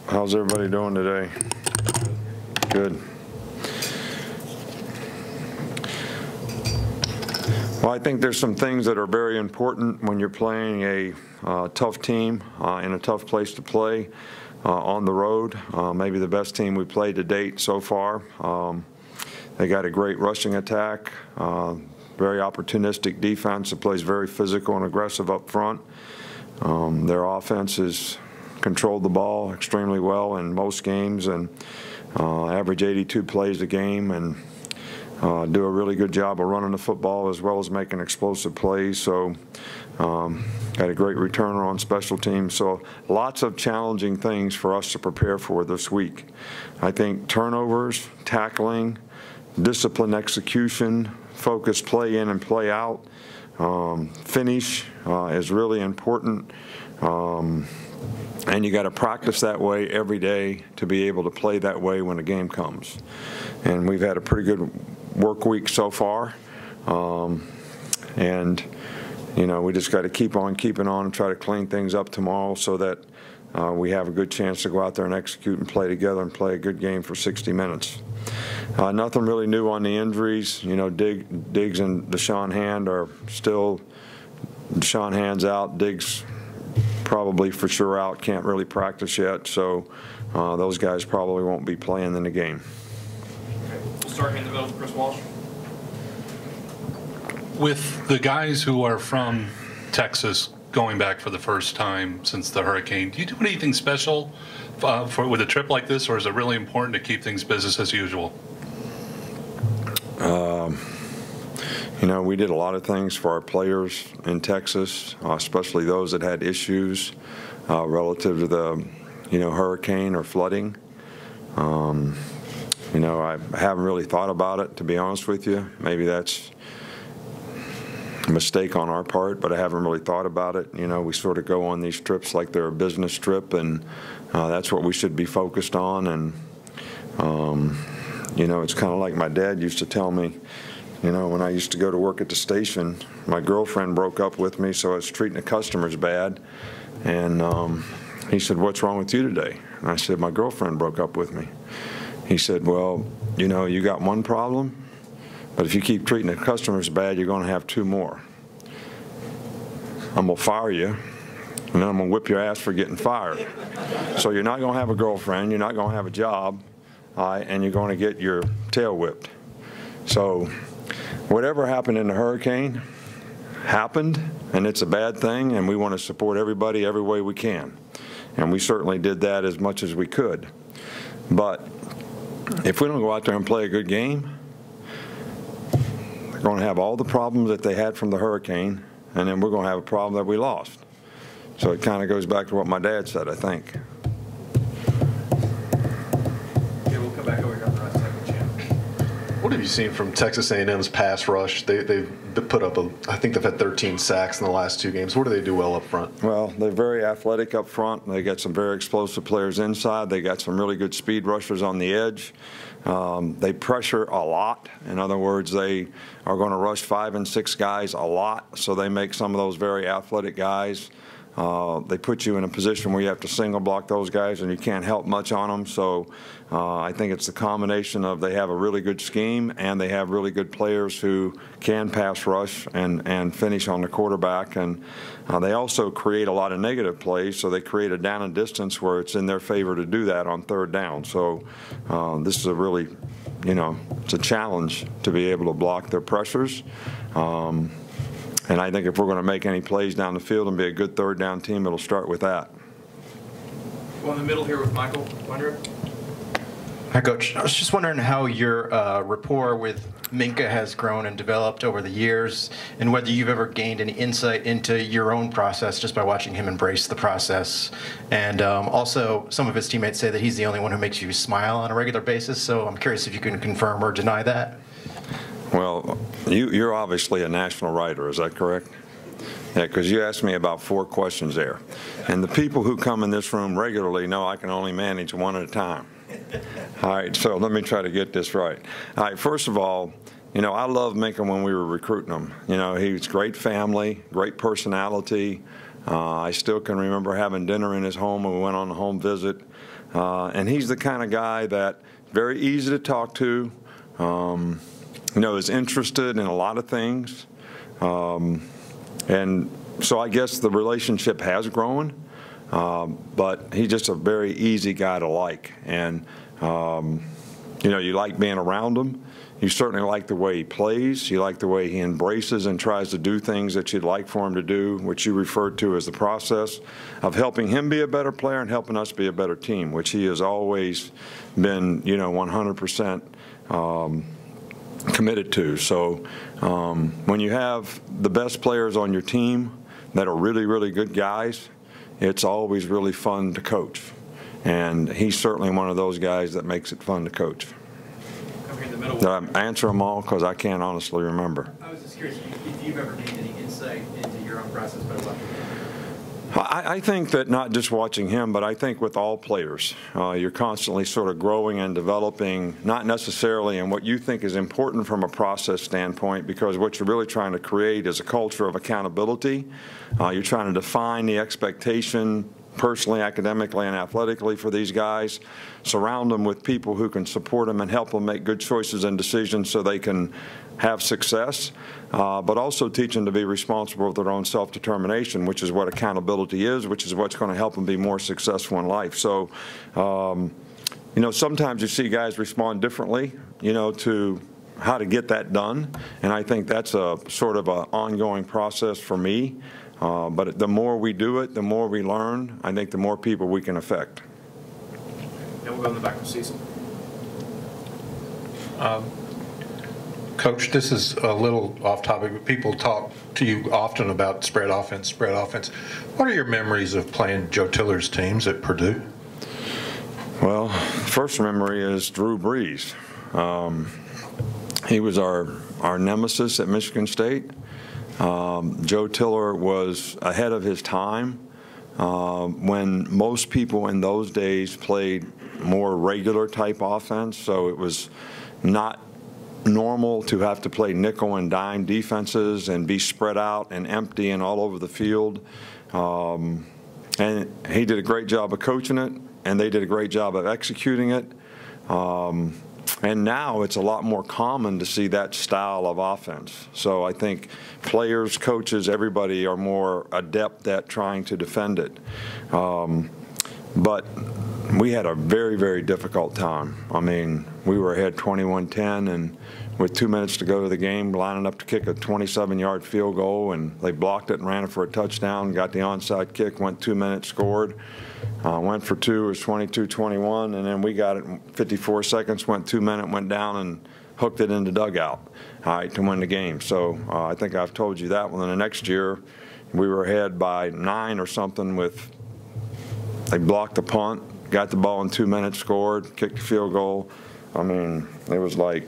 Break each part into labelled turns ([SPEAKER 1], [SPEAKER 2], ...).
[SPEAKER 1] How's everybody doing today? Good. Well, I think there's some things that are very important when you're playing a tough team in a tough place to play on the road. Maybe the best team we played to date so far. They got a great rushing attack, very opportunistic defense that plays very physical and aggressive up front. Their offense has controlled the ball extremely well in most games and average 82 plays a game and do a really good job of running the football as well as making explosive plays. So got a great returner on special teams. So lots of challenging things for us to prepare for this week. I think turnovers, tackling, discipline execution, focus play in and play out, finish is really important. And you got to practice that way every day to be able to play that way when the game comes. And we've had a pretty good work week so far. And, you know, we just got to keep on keeping on and try to clean things up tomorrow so that we have a good chance to go out there and execute and play together and play a good game for 60 minutes. Nothing really new on the injuries. You know, Diggs and Deshaun Hand are still, Deshaun Hand's out, Diggs probably for sure out, can't really practice yet, so those guys probably won't be playing in the game.
[SPEAKER 2] Okay. We'll start in the middle with Chris Walsh.
[SPEAKER 3] With the guys who are from Texas going back for the first time since the hurricane, do you do anything special with a trip like this, or is it really important to keep things business as usual?
[SPEAKER 1] You know, we did a lot of things for our players in Texas, especially those that had issues relative to the, you know, hurricane or flooding. You know, I haven't really thought about it, to be honest with you. Maybe that's a mistake on our part, but I haven't really thought about it. You know, we sort of go on these trips like they're a business trip, and that's what we should be focused on. And, you know, it's kind of like my dad used to tell me, you know, when I used to go to work at the station, my girlfriend broke up with me, so I was treating the customers bad. And he said, "What's wrong with you today?" And I said, "My girlfriend broke up with me." He said, "Well, you know, you got one problem, but if you keep treating the customers bad, you're going to have two more. I'm going to fire you, and then I'm going to whip your ass for getting fired. So you're not going to have a girlfriend, you're not going to have a job, and you're going to get your tail whipped." So whatever happened in the hurricane happened, and it's a bad thing, and we want to support everybody every way we can. And we certainly did that as much as we could. But if we don't go out there and play a good game, they're going to have all the problems that they had from the hurricane, and then we're going to have a problem that we lost. So it kind of goes back to what my dad said, I think.
[SPEAKER 2] Okay, we'll come back over here on the right side of the channel.
[SPEAKER 4] What have you seen from Texas A&M's pass rush? They've put up, I think they've had 13 sacks in the last two games. What do they do well up front?
[SPEAKER 1] Well, they're very athletic up front. They got some very explosive players inside. They got some really good speed rushers on the edge. They pressure a lot. In other words, they are going to rush 5 and 6 guys a lot, so they make some of those very athletic guys. They put you in a position where you have to single block those guys and you can't help much on them. So I think it's the combination of they have a really good scheme and they have really good players who can pass rush and finish on the quarterback. And they also create a lot of negative plays, so they create a down and distance where it's in their favor to do that on third down. So this is a really, you know, it's a challenge to be able to block their pressures. And I think if we're going to make any plays down the field and be a good third down team, it'll start with that.
[SPEAKER 2] Well, in the middle here with Michael Wondrip.
[SPEAKER 5] Hi, Coach. I was just wondering how your rapport with Minka has grown and developed over the years, and whether you've ever gained any insight into your own process just by watching him embrace the process. And also, some of his teammates say that he's the only one who makes you smile on a regular basis, so I'm curious if you can confirm or deny that.
[SPEAKER 1] Well, you're obviously a national writer, is that correct? Yeah, because you asked me about 4 questions there. And the people who come in this room regularly know I can only manage one at a time. All right, so let me try to get this right. All right, first of all, you know, I loved Minka when we were recruiting him. You know, he was great family, great personality. I still can remember having dinner in his home when we went on a home visit. And he's the kind of guy that very easy to talk to, is interested in a lot of things. And so I guess the relationship has grown, but he's just a very easy guy to like. And, you like being around him. You certainly like the way he plays. You like the way he embraces and tries to do things that you'd like for him to do, which you referred to as the process of helping him be a better player and helping us be a better team, which he has always been, 100% committed to. So when you have the best players on your team that are really, really good guys, it's always really fun to coach. And he's certainly one of those guys that makes it fun to coach. Did I answer them all? Because I can't honestly remember.
[SPEAKER 2] I was just curious if you've ever gained any insight into your own process by watching him.
[SPEAKER 1] I think that not just watching him, but I think with all players, you're constantly sort of growing and developing, not necessarily in what you think is important from a process standpoint, because what you're really trying to create is a culture of accountability. You're trying to define the expectation personally, academically, and athletically for these guys. Surround them with people who can support them and help them make good choices and decisions so they can have success, but also teach them to be responsible for their own self-determination, which is what accountability is, which is what's going to help them be more successful in life. So, sometimes you see guys respond differently, to how to get that done, and I think that's a sort of an ongoing process for me. But the more we do it, the more we learn. I think the more people we can affect.
[SPEAKER 2] Then we'll go in the back with Cecil.
[SPEAKER 6] Coach, this is a little off topic, but people talk to you often about spread offense. What are your memories of playing Joe Tiller's teams at Purdue?
[SPEAKER 1] Well, first memory is Drew Brees. He was our nemesis at Michigan State. Joe Tiller was ahead of his time when most people in those days played more regular type offense, so it was not normal to have to play nickel and dime defenses and be spread out and empty and all over the field. And he did a great job of coaching it, and they did a great job of executing it. And now it's a lot more common to see that style of offense. So I think players, coaches, everybody are more adept at trying to defend it. But we had a very, very difficult time. I mean, we were ahead 21-10, and with 2 minutes to go to the game, lining up to kick a 27-yard field goal, and they blocked it and ran it for a touchdown, got the onside kick, went 2 minutes, scored. Went for two, it was 22-21, and then we got it in 54 seconds, went 2 minutes, went down and hooked it in the dugout, to win the game. So I think I've told you that one. And the next year, we were ahead by 9 or something they blocked the punt, got the ball in 2 minutes, scored, kicked the field goal. I mean, it was like,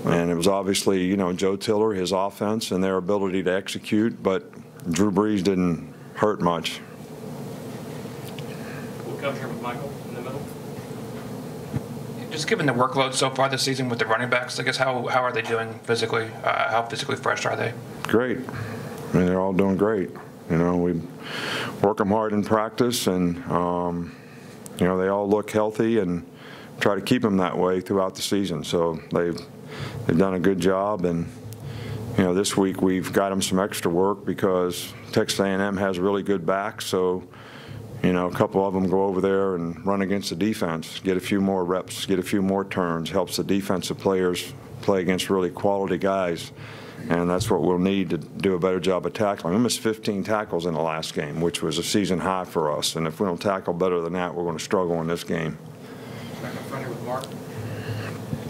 [SPEAKER 1] and it was obviously, Joe Tiller, his offense and their ability to execute, but Drew Brees didn't hurt much.
[SPEAKER 2] We'll come here with Michael in the middle.
[SPEAKER 7] Just given the workload so far this season with the running backs, I guess how are they doing physically? How physically fresh are they?
[SPEAKER 1] Great. I mean, they're all doing great. We work them hard in practice, and they all look healthy and try to keep them that way throughout the season. So they've done a good job, and this week we've got them some extra work because Texas A&M has really good backs. So a couple of them go over there and run against the defense, get a few more reps, get a few more turns, helps the defensive players play against really quality guys. And that's what we'll need to do a better job of tackling. We missed 15 tackles in the last game, which was a season high for us. And if we don't tackle better than that, we're going to struggle in this game.
[SPEAKER 2] Back up front here with Mark.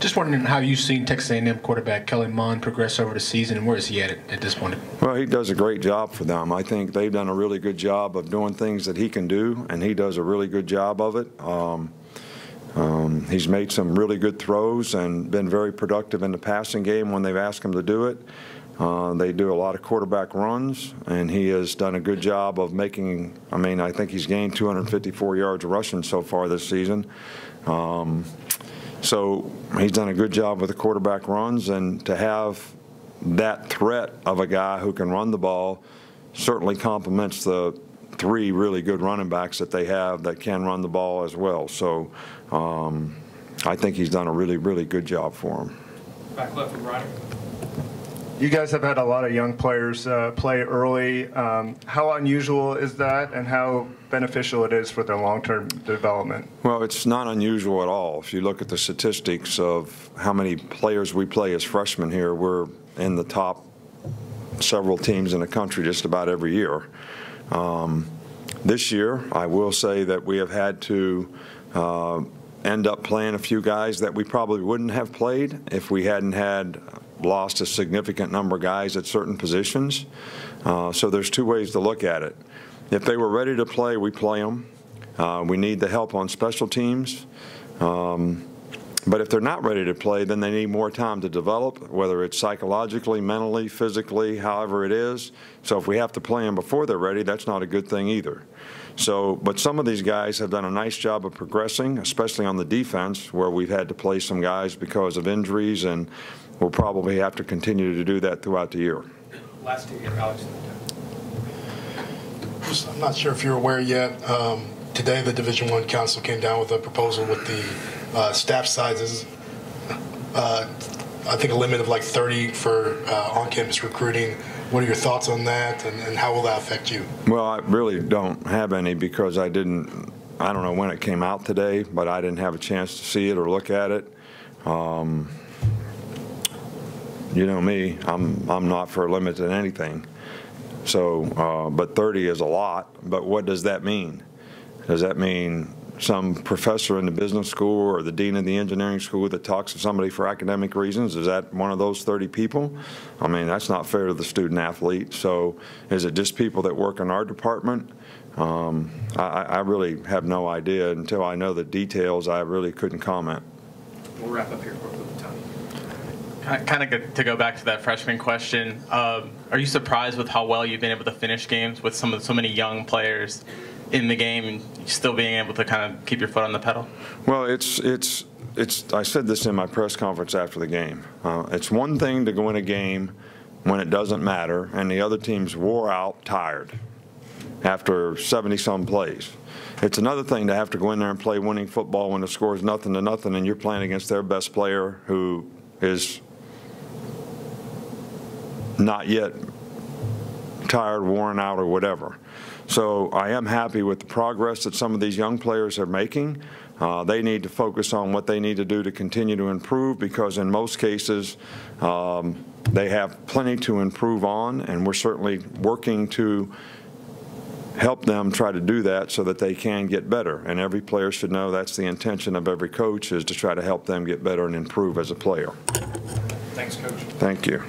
[SPEAKER 8] Just wondering how you've seen Texas A&M quarterback Kellen Mond progress over the season, and where is he at this point?
[SPEAKER 1] Well, he does a great job for them. I think they've done a really good job of doing things that he can do, and he does a really good job of it. He's made some really good throws and been very productive in the passing game when they've asked him to do it. They do a lot of quarterback runs, and he has done a good job of making, I think he's gained 254 yards rushing so far this season. So he's done a good job with the quarterback runs, and to have that threat of a guy who can run the ball certainly complements the 3 really good running backs that they have that can run the ball as well. So I think he's done a really, really good job for them.
[SPEAKER 2] Back left with Ryder.
[SPEAKER 9] You guys have had a lot of young players play early. How unusual is that, and how beneficial it is for their long-term development?
[SPEAKER 1] Well, it's not unusual at all. If you look at the statistics of how many players we play as freshmen here, we're in the top several teams in the country just about every year. This year, I will say that we have had to end up playing a few guys that we probably wouldn't have played if we hadn't had lost a significant number of guys at certain positions. So there's 2 ways to look at it. If they were ready to play, we play them. We need the help on special teams. But if they're not ready to play, then they need more time to develop, whether it's psychologically, mentally, physically, however it is. So if we have to play them before they're ready, that's not a good thing either. So, but some of these guys have done a nice job of progressing, especially on the defense, where we've had to play some guys because of injuries, and we'll probably have to continue to do that throughout the year.
[SPEAKER 2] Last year, Alex.
[SPEAKER 10] I'm not sure if you're aware yet. Today, the Division I Council came down with a proposal with the staff sizes. I think a limit of like 30 for on-campus recruiting. What are your thoughts on that, and how will that affect you?
[SPEAKER 1] Well, I really don't have any because I don't know when it came out today, but I didn't have a chance to see it or look at it. You know me, I'm not for a limit in anything. So, but 30 is a lot, but what does that mean? Does that mean some professor in the business school or the dean of the engineering school that talks to somebody for academic reasons? Is that one of those 30 people? I mean, that's not fair to the student athlete. So is it just people that work in our department? I really have no idea. Until I know the details, I really couldn't comment.
[SPEAKER 2] We'll wrap up here with Tony.
[SPEAKER 11] Kind of to go back to that freshman question, are you surprised with how well you've been able to finish games with so many young players in the game and still being able to kind of keep your foot on the pedal?
[SPEAKER 1] Well, I said this in my press conference after the game. It's one thing to go in a game when it doesn't matter and the other team's wore out, tired after 70-some plays. It's another thing to have to go in there and play winning football when the score is 0-0 and you're playing against their best player who is not yet tired, worn out, or whatever. So I am happy with the progress that some of these young players are making. They need to focus on what they need to do to continue to improve, because in most cases they have plenty to improve on, and we're certainly working to help them try to do that so that they can get better. And every player should know that's the intention of every coach, is to try to help them get better and improve as a player.
[SPEAKER 2] Thanks, Coach.
[SPEAKER 1] Thank you.